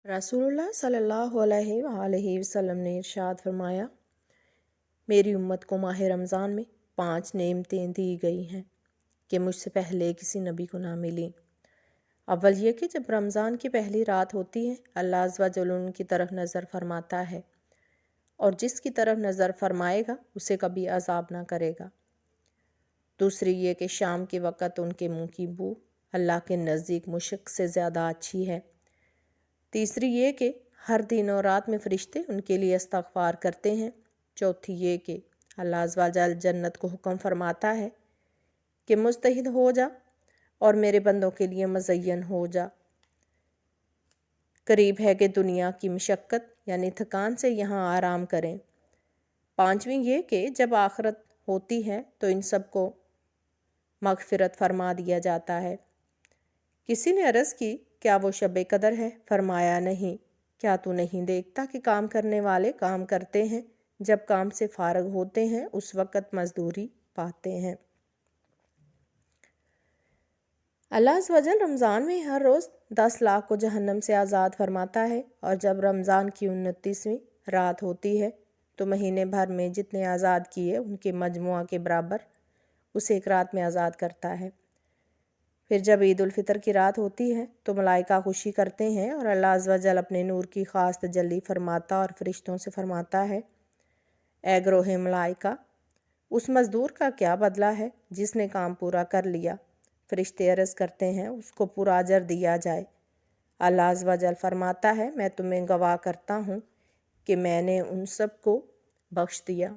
रसूलुल्लाह सल्लल्लाहु अलैहि वसल्लम ने इरशाद फरमाया, मेरी उम्मत को माह रमज़ान में 5 नेमतें दी गई हैं कि मुझसे पहले किसी नबी को ना मिली। अव्वल ये कि जब रमज़ान की पहली रात होती है, अल्लाह अज़्ज़ व जल उनकी तरफ नज़र फरमाता है और जिसकी तरफ नज़र फरमाएगा उसे कभी अज़ाब ना करेगा। दूसरी ये कि शाम के वक़्त उनके मुँह की बू अल्लाह के नज़दीक मुश्क से ज़्यादा अच्छी है। तीसरी ये कि हर दिन और रात में फ़रिश्ते उनके लिए इस्तग़फ़ार करते हैं। चौथी ये कि अल्लाह अज़्ज़ व जल जन्नत को हुक्म फरमाता है कि मुस्तहिद हो जा और मेरे बंदों के लिए मज़य्यन हो जा। करीब है कि दुनिया की मशक्क़त यानी थकान से यहाँ आराम करें। पाँचवीं ये कि जब आखिरत होती है तो इन सब को मग़फ़िरत फरमा दिया जाता है। किसी ने अर्ज़ की, क्या वो शब कदर है? फरमाया, नहीं। क्या तू नहीं देखता कि काम करने वाले काम करते हैं, जब काम से फ़ारग होते हैं उस वक़्त मज़दूरी पाते हैं। अल्लाह अज़्ज़ व जल रमज़ान में हर रोज़ 10 लाख को जहन्नम से आज़ाद फरमाता है और जब रमज़ान की 29वीं रात होती है तो महीने भर में जितने आज़ाद किए उनके मजमुआ के बराबर उसे एक रात में आज़ाद करता है। फिर जब ईद उल फ़ितर की रात होती है तो मलाइका खुशी करते हैं और अल्लाह अज़्ज़ व जल अपने नूर की ख़ास तजल्ली फरमाता और फ़रिश्तों से फरमाता है, ए ग्रोह मलाइका, उस मज़दूर का क्या बदला है जिसने काम पूरा कर लिया? फ़रिश्ते अर्ज़ करते हैं, उसको पूरा अजर दिया जाए। अल्लाह अज़्ज़ व जल फरमाता है, मैं तुम्हें गवाह करता हूँ कि मैंने उन सब को बख्श दिया।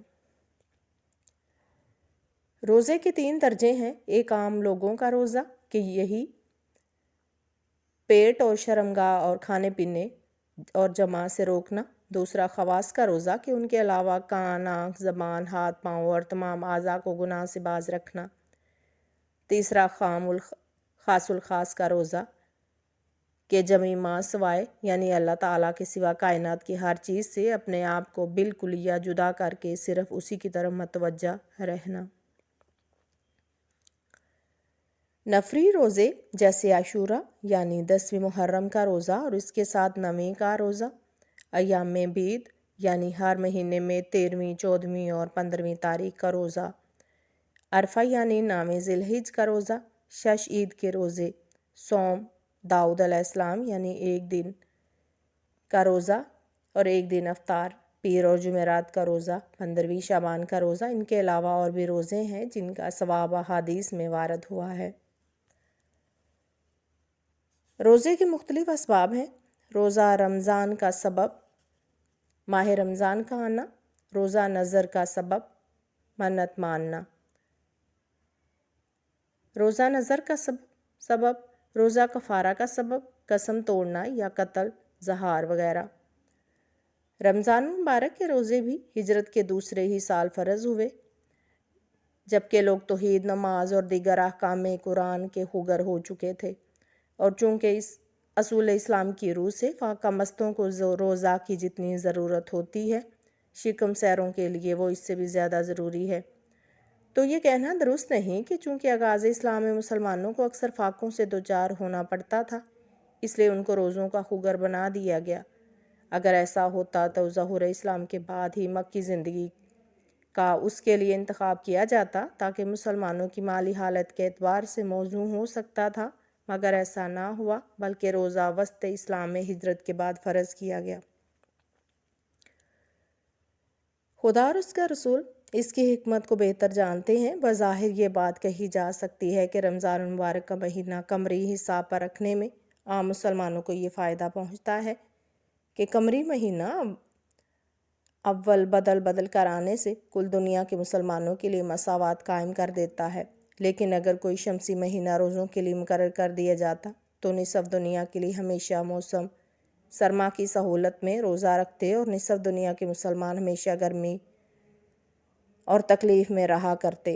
रोज़े के 3 दर्जे हैं। एक आम लोगों का रोज़ा कि यही पेट और शर्मगाह और खाने पीने और जमा से रोकना। दूसरा ख़वास का रोज़ा कि उनके अलावा कान, आँख, ज़बान, हाथ, पाँव और तमाम आज़ा को गुनाह से बाज रखना। तीसरा ख़ासुल ख़ास का रोज़ा कि जमी माँ सवाए यानी अल्लाह ताला के सिवा कायनात की हर चीज़ से अपने आप को बिल्कुलिया जुदा करके सिर्फ़ उसी की तरफ मतवज्जा रहना। नफरी रोज़े जैसे आशूरा यानी 10वीं मुहर्रम का रोज़ा और इसके साथ 9वीं का रोज़ा, अय्याम बीद यानी हर महीने में 13वीं, 14वीं और 15वीं तारीख का रोज़ा, अरफा यानी 9वें ज़िलहिज का रोज़ा, शश ईद के रोज़े, सौम दाऊद अलैहिस्सलाम यानी एक दिन का रोज़ा और एक दिन अफ्तार, पीर और जुमेरात का रोज़ा, 15वीं शाबान का रोज़ा। इनके अलावा और भी रोज़े हैं जिनका सवाब अहादीस में वारद हुआ है। रोज़े के मुख्तलिफ असबाब हैं। रोज़ा रमज़ान का सबब, माह रमज़ान का आना, रोज़ा नज़र का सबब, मन्नत मानना। रोज़ा नज़र का सबब, रोज़ा कफ़ारा का सबब, कसम तोड़ना या कत्ल, ज़हार वगैरह। रमज़ान मुबारक के रोज़े भी हिजरत के दूसरे ही साल फ़र्ज़ हुए, जबकि लोग तौहीद, नमाज और दीगर अहकाम कुरान के खुगर हो चुके थे और चूँकि इस असूल इस्लाम की रूह से फाका मस्तों को रोज़ा की जितनी ज़रूरत होती है, शिकम सैरों के लिए वो इससे भी ज़्यादा ज़रूरी है। तो ये कहना दुरुस्त नहीं कि चूँकि आगाज़ इस्लाम में मुसलमानों को अक्सर फाकों से दोचार होना पड़ता था, इसलिए उनको रोज़ों का खुगर बना दिया गया। अगर ऐसा होता तो ज़हूर इस्लाम के बाद ही मक्की ज़िंदगी का उसके लिए इंतखाब किया जाता ताकि मुसलमानों की माली हालत के एतबार से मौजू हो सकता था, मगर ऐसा ना हुआ, बल्कि रोज़ा वस्ते इस्लाम में हिजरत के बाद फ़र्ज़ किया गया। खुदा और उसका रसूल इसकी हिकमत को बेहतर जानते हैं। बज़ाहिर ये बात कही जा सकती है कि रमज़ान मुबारक का महीना कमरी हिसाब पर रखने में आम मुसलमानों को ये फ़ायदा पहुँचता है कि कमरी महीना अव्वल बदल कर आने से कुल दुनिया के मुसलमानों के लिए मसावात कायम कर देता है। लेकिन अगर कोई शमसी महीना रोज़ों के लिए मुकर्रर कर दिया जाता तो निसफ़ दुनिया के लिए हमेशा मौसम सरमा की सहूलत में रोज़ा रखते और निसफ़ दुनिया के मुसलमान हमेशा गर्मी और तकलीफ़ में रहा करते।